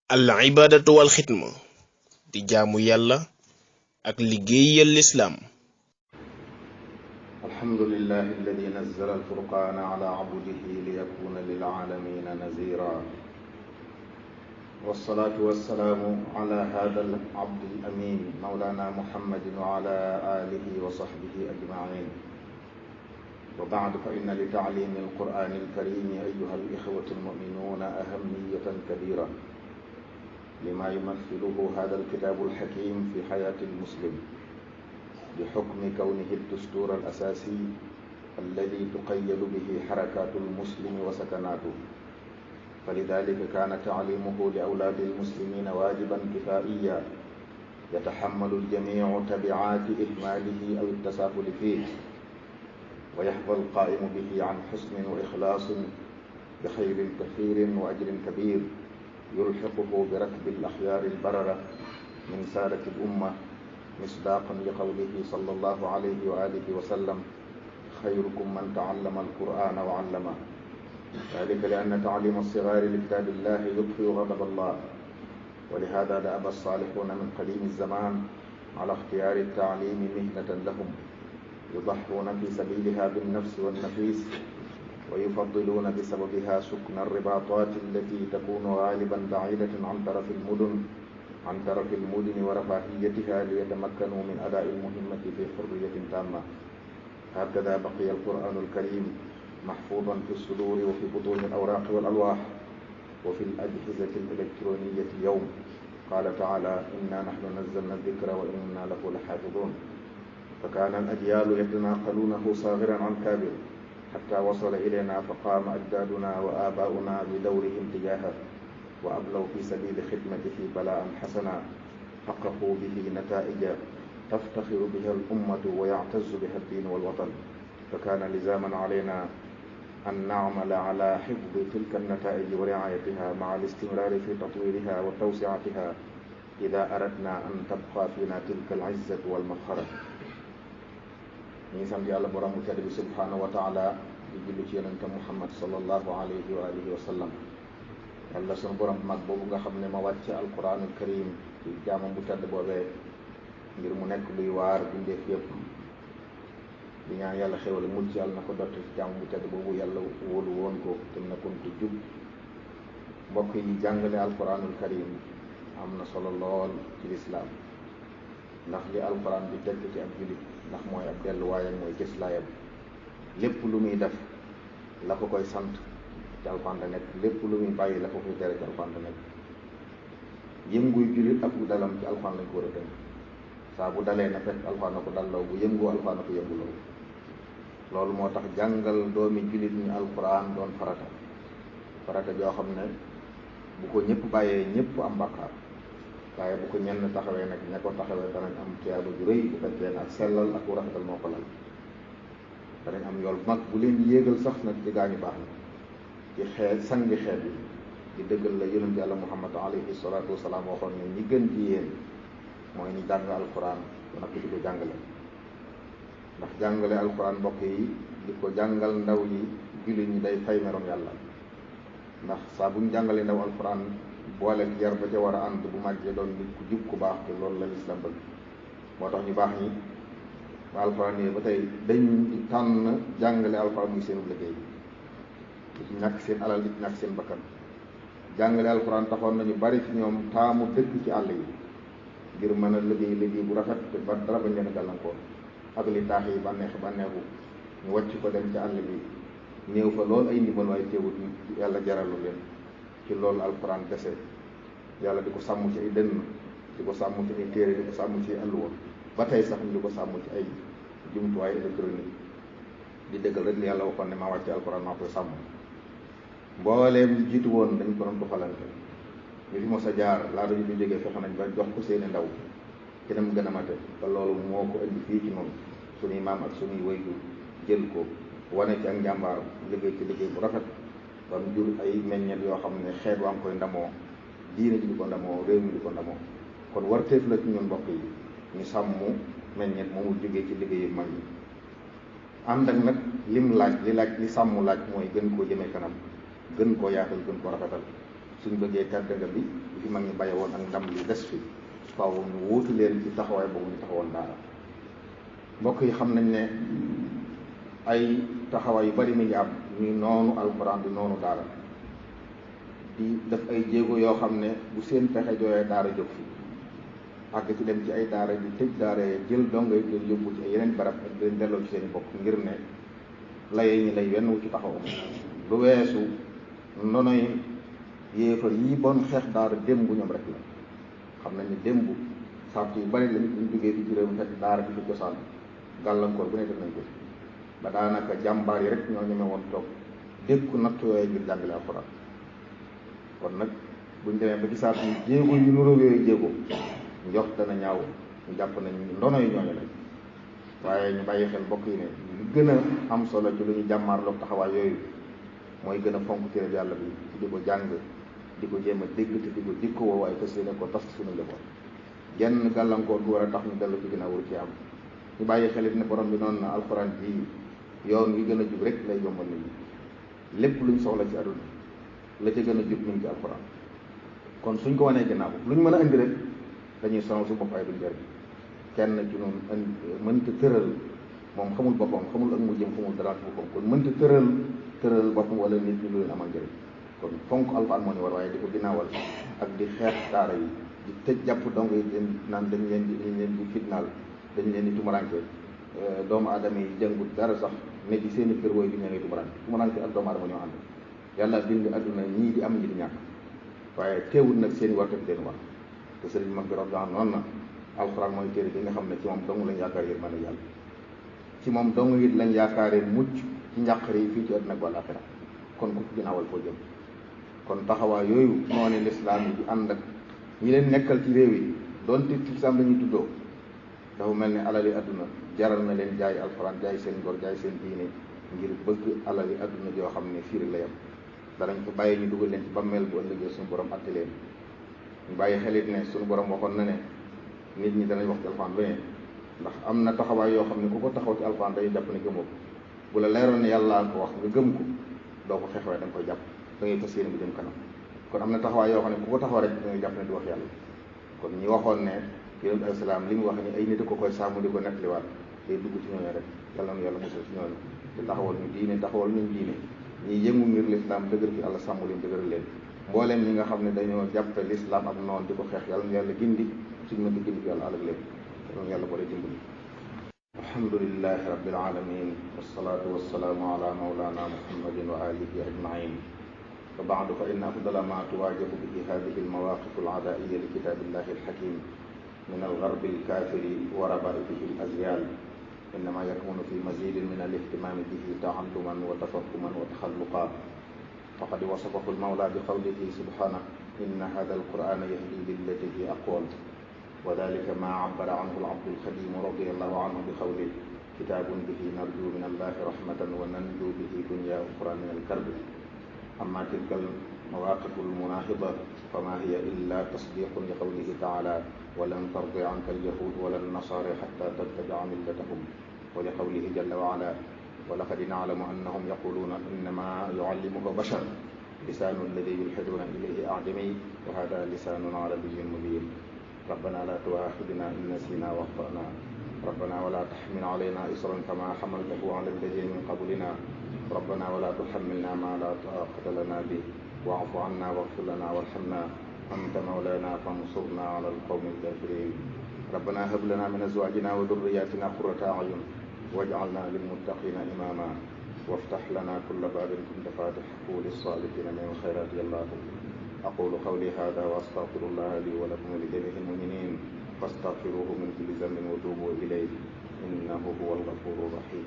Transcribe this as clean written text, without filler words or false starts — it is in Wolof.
al ibadatu wal xidma di jaamu yàlla ak liggéeyal lislaam. alhamdulillahi alladi nazzala alfurqana ala abdihi liyakuna lilaalamina nazira wassalatu wassalaamu ala hada alabdi alamin mawlana muhammadin wa ala alihi wa sahbihi ajmain wa baadu fa inna li taalimi alqurani alkarimi ayuha alixwatu almuminuna ahamiyatan kabira lima yumathiluhu hada alkitabu alhakim fi xayati almuslim بحكم كونه الدستور الأساسي الذي تقيد به حركات المسلم وسكناته فلذلك كان تعليمه لأولاد المسلمين واجبا كفائيا يتحمل الجميع تبعات إهماله أو التساهل فيه ويحظى القائم به عن حسن وإخلاص بخير كثير وأجر كبير يلحقه بركب الأخيار البررة من سادة الأمة مصداقا لقوله صلى الله عليه وآله وسلم خيركم من تعلم القرآن وعلمه ذلك لأن تعليم الصغار لكتاب الله يطفئ غضب الله ولهذا دأب الصالحون من قديم الزمان على اختيار التعليم مهنة لهم يضحون في سبيلها بالنفس والنفيس ويفضلون بسببها سكن الرباطات التي تكون غالبا بعيدة عن ترف المدن ورفاهيتها ليتمكنوا من أداء المهمة في حرية تامة. هكذا بقي القرآن الكريم محفوظا في الصدور وفي بطون الأوراق والألواح وفي الأجهزة الإلكترونية اليوم. قال تعالى: إنا نحن نزلنا الذكر وإنا له لحافظون. فكان الأجيال يتناقلونه صاغرا عن كابر حتى وصل إلينا فقام أجدادنا وآباؤنا بدورهم تجاهه وأبلوا في سبيل خدمته بلاء حسنا حققوا به نتائج تفتخر بها الأمة ويعتز بها الدين والوطن. فكان لزاما علينا أن نعمل على حفظ تلك النتائج ورعايتها مع الاستمرار في تطويرها وتوسعتها إذا أردنا أن تبقى فينا تلك العزة والمفخرة. ñi sant yàlla borom bu tedd bi subhanahu wa taala di julli ci yonente Muhammad sallallahu alayhi wa alihi wa sallam. yàlla sunu borom mag boobu nga xam ne ma wàcce alquranul karim ci jaamam bu tedd boobee ngir mu nekk luy waar bindeef yëpp di ñaan yàlla xéwal mucc yàlla na ko dott ci jaamam bu tedd boobu yàlla wóolu woon ko te na kon ko jub. mbokk yi jàngale alquranul karim am na solo lool ci lislaam ndax li alquran bi tekk ci ab julit ndax mooy ab delluwaayam mooy gëslaayam lépp lu muy def la ko koy sant ci alxuraan la nekk lépp lu muy bàyyi la ko koy tere ci alxuraan la nekk. yënguy jullit ak bu dalam ci alxuraan lañ ko war a tënk saa bu dalee na fekk alxuraan na ko dalloo bu yëngoo alxuraan na ko yënguloo. loolu moo tax jàngal doomi jullit ñi alxuraan doon farata joo xam ne bu ko ñëpp bàyyee ñëpp am bàkkaar waaye bu ko ñenn taxawee nag ña ko taxawee danañ am tiyaaba ju rëy bu fekkee ne ak sellal ak rafetal moo ko lal danañ am yool mag bu leen yéegal sax nag ci gaañu baax na ci xeet sangi xeet yi di dëggal la yonent yàlla Muhammad alayhi salaatu wasalaam waxoon ne ñi gën ci yéen mooy ñi jàng alquran ba nag di ko jàngale. ndax jàngale alquran mbokk yi di ko jàngal ndaw yi jullit ñi day fay merom yàlla. ndax saa buñ jàngalee ndaw alquran booleeg yar ba ca war a ànd bu màggee doon nit ku jub ku baax te loolu la lislaam bëgg. moo tax ñu baax ñi ba alquran yi ba tey dañ di tànn jàngale alquran muy seenu liggéey di ci ñàkk seen alal di ci ñàkk seen bakkan. jàngale alquran taxoon nañu bari ci ñoom taamu dëkk ci àll yi ngir mën a liggéey bu rafet te ba dara bañ leen gàllankoor ak li taax yi bànneexu ñu wàcc ko dem ci àll bi néew fa lool ay ndimbal waaye teewut yàlla jaralu leen ci loolu alquran dese yàlla di ko sàmm ci ay dënn di ko sàmm ci ay téere di ko sàmm ci alluwa ba tey sax ñu di ko sàmm ci ay jumtuwaay électronique di dëggal rek li yàlla waxoon ne maa wàcce alquran maa koy sàmm. mbooleem li jiitu woon dañ ko doon doxalante ñu fi mos a jaar laata ñu di jógee fexe nañ ba jox ko seeni ndaw ci dem gën a mate te loolu moo ko indi fii ci noonu suñuy maam ak suñuy wayju jël ko wane ci ak njàmbaar liggéey ci liggéey bu rafet ba mu jur ay meññet yoo xam ne xeet waa ngi koy ndamoo diine ji di ko ndamoo réew mi di ko ndamoo. kon warteef la ci ñun mbokk yi ñu sàmm meññet moomu jógee ci liggéeyu mag yi ànd ak nag lim laaj li sàmm laaj mooy gën koo jëmee kanam gën koo yaatal gën koo rafetal suñ bëggee tedd nga bi fi mag ñi bàyyi woon ak ndam li des fi faaw ñu wuutu leen ci taxawaay boobu ñu taxawoon daara. mbokk yi xam nañ ne ay taxawaay yu bari mi ngi am ñu noonu alxuraan di noonu daara di def ay jéego yoo xam ne bu seen pexe jooyee daara jóg fi àgg ci dem ci ay daara di tëj daara jël dongo yi leen yóbbu ci ay yeneen barab ak leen delloo ci seen bopp ngir ne layee ñi lay wenn wu ci taxaw lu weesu ndonoy yéefar yi bon xeex daara démb ñoom rek la. xam nañ ne démb sart yu bari lañ buñ jógee fi ci réew mi fekk daara bi fi cosaan gàllankoor bu ne def nañ ko ba daanaka jàmbaar yi rek ñoo ñeme woon toog dékku natt yooyu ngir jàngale alxuraan. kon nag buñ demee ba gisaat ñu jéego yu nu réew yooyu jéego njox dana ñaaw ñu jàpp nañ ndono yi ñooñu lañ. waaye ñu bàyyi xel mbokk yi ne li gën a am solo ci lu ñu jàmmaarloog taxawaay yooyu mooy gën a fonk téere yàlla bi di ko jàng di ko jéem a dégg te di ko jikkoo waaye fas yéene ko tas suñu njaboot. genn gàllankoor bu war a tax ñu dellu ci ginnaaw ci am. ñu bàyyi xelit ne borom bi noonu na alxuraan ji yoon wi gën a jub rek lay yombal nit ñi lépp luñ soxla ci àdduna la ca gën a jub ñu ci alxuraan. kon suñ ko wanee ginnaaw luñ mën a indi rek dañuy sonal su bopp ay duñ jëriñ. kenn ci noonu mënta tëral moom xamul boppam xamul ak mu jëm xamul dara ci boppam kon mënta tëral boppam wala nit ñi lu leen amal njëriñ. kon fonk alxuraan moo ni war waaye di ko ginnaawal ak di xeex daara yi di tëj jàpp dong yi naan dañ leen di fitnaal dañ leen di tumuranke doomu aadama yi jàngut dara sax ne ci seen i kër wooyu bi ña ngi tumuranke ak doomu aadama ñoo ànd. yàlla bind adduna ñii di am ñi di ñàkk waaye teewul nag seen i war taf leen war te sëriñ mag bi radiyallaahu noonu na alxuraan mooy téere bi nga xam ne ci moom dong lañ yaakaar yërmande yàlla ci moom dong it lañ yaakaaree mucc ci njàqare yi fii ci àdduna ak àllaaxira kon ku ginnaawal foo jëm. kon taxawaay yooyu moo ne lislaam yi di ànd ak ñi leen nekkal ci réew yi doonte ci lislaam la ñuy tuddoo dafa mel ne alali adduna jaral na leen jaay alxuraan jaay seen ngor jaay seen diine ngir bëgg alali adduna joo xam ne fii rek la yem. danañ ko bàyyi ñu dugal leen ci bammeel bu ëllëgee suñu borom atte leen. ñu bàyyi xelit ne suñu borom waxoon na ne nit ñi danañ wax ci alxuraan ba ne ndax am na taxawaay yoo xam ne ku ko taxaw ci alxuraan dañuy jàpp ne gëmoo ko bu la leeroon ne yàlla ko wax nga gëm ko doo ko xeexwee da nga koy jàpp da ngay fas yéene bu jëm kanam. kon am na taxawaay yoo xam ne ku ko taxaw rek da ngay jàpp ne du wax yàlla. kon ñi waxoon ne yonent bi salaam li mu wax ni ay nit ko koy sàmm di ko nettaliwaat day dugg ci ñooñu rek yàlla na yàlla musal ci ñooñu te taxawal ñu diine taxawal ñu diine ñiy yëngu ngir lislaam dëgër fi àlla sàmm leen dëgëral leen mbooleem ñi nga xam ne dañoo jàppe lislaam ak noonu di ko xeex yàlla na yàlla gindi suñ mën di gindi fi yàlla alag leen yàlla na yàlla boole dimbali. alhamdulillahi rabbil alamin wassalatu wassalaamu ala mawlana muhammadin wa alihi ajmain wa baadu fa inna afdala ma tuwaajabu bihi hadihi almawaqif aladaiya li kitabillahi alhakim min algarbi alkafiri wa rabaibihi alazyal innama yakunu fi mazidin min alihtimami bihi taalluman wa tafahuman wa taxalluqa faqad wasafahu almawla bi qawlihi subhanahu inna hada alqur'ana yahdi lillati hi aqwam wa dalika ma abbara anhu alabdu alxadim radiyallahu anhu bi qawlihi kitabun bihi narju min allahi rahmatan wa nanju bihi dunya ukhra min alkarbi amma tilka almawaqifu almunahida fama hiya illa tasdiqun li qawlihi taala ولن ترضي عنك اليهود ولا النصارى حتى تتبع ملتهم ولقوله جل وعلا ولقد نعلم أنهم يقولون إنما يعلمه بشر لسان الذي يلحدون إليه أعجمي وهذا لسان عربي مبين ربنا لا تؤاخذنا إن نسينا وأخطأنا ربنا ولا تحمل علينا إصرا كما حملته على الذين من قبلنا ربنا ولا تحملنا ما لا طاقة لنا به واعف عنا واغفر لنا وارحمنا أنت مولانا فانصرنا على القوم الكافرين ربنا هب لنا من أزواجنا وذرياتنا قرة أعين واجعلنا للمتقين إماما وافتح لنا كل باب كنت فاتحه للصالحين من الخيرات يا الله أقول قولي هذا وأستغفر الله لي ولكم ولجميع المؤمنين فاستغفروه من كل ذنب وتوبوا إليه إنه هو الغفور الرحيم